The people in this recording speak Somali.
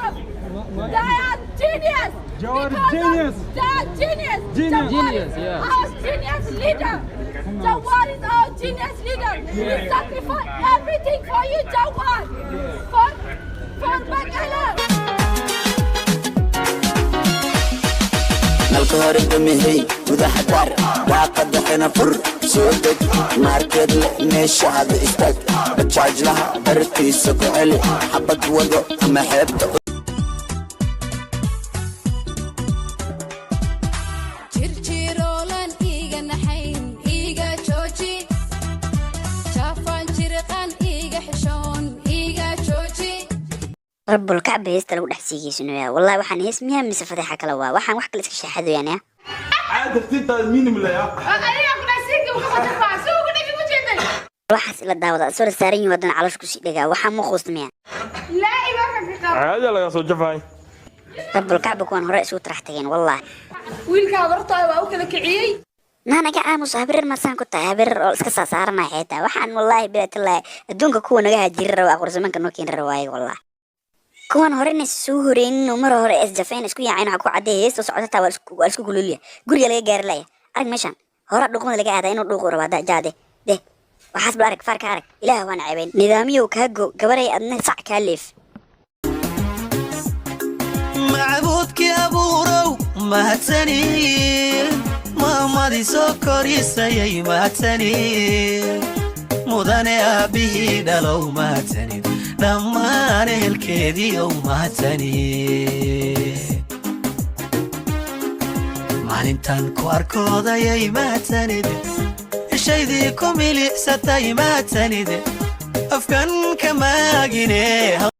of they are genius. Jawar genius. They are genius. Genius. Genius, yeah. Our genius leader. Jawar is our genius leader. We sacrifice everything for you, Jawar. For Bangala. القهر دمهي وذا حدار وعقد حنا فر سودك ماركت مش هذا استك بتشارج لها برتي سوق علي حبت وضو أما حبت جرجيرولان إيجا نحين إيجا جوجي شافان جرقان إيجا حشون إيجا جوجي رب الكعبة يستلو نحسيجي شنو يا والله وحن اسمها من فضيحة كلوا وحن وحكي لك شي حد يعني عادك انت مين من لا waxaas ila daawada soo saaran yihiin wadan calosh ku sii dhigaa waxa ma qoostamiya لا إباك في قبل. عادي laga soo jafay rabbul kacba kuwan hore isu taraxtageen wallahi wiilka abartay waa u kala kiciyay. naanaga aamus habir ma san ku tahay habir oo iska saarnaa xitaa waxaan wallahi bilaatay adduunka kuwa naga hajirra waa aqoonsamanka noo keen rawaay wallahi kuwan hore inay soo horeen mar hore is jafeen isku yaaceen waxa ku cadeeyay soo socota waa isku gululiya guriga laga gaar laaya arag meeshan hore dhuqmada laga aaday inuu dhuuqo rabaa jaade de وحسب أرك فارك أرك إله وانا عيبين نظامي وكهجو جبري أدنى صع كالف معبودك يا بورو ما هتسني ماما دي سكري سيي ما هتسني مداني أبيه دلو ما هتسني لما الكيدي ما هتسني مالنتان كواركودا يي ما هتسني شيدي كوميلي ستاي ما تسند أفكان كما جيني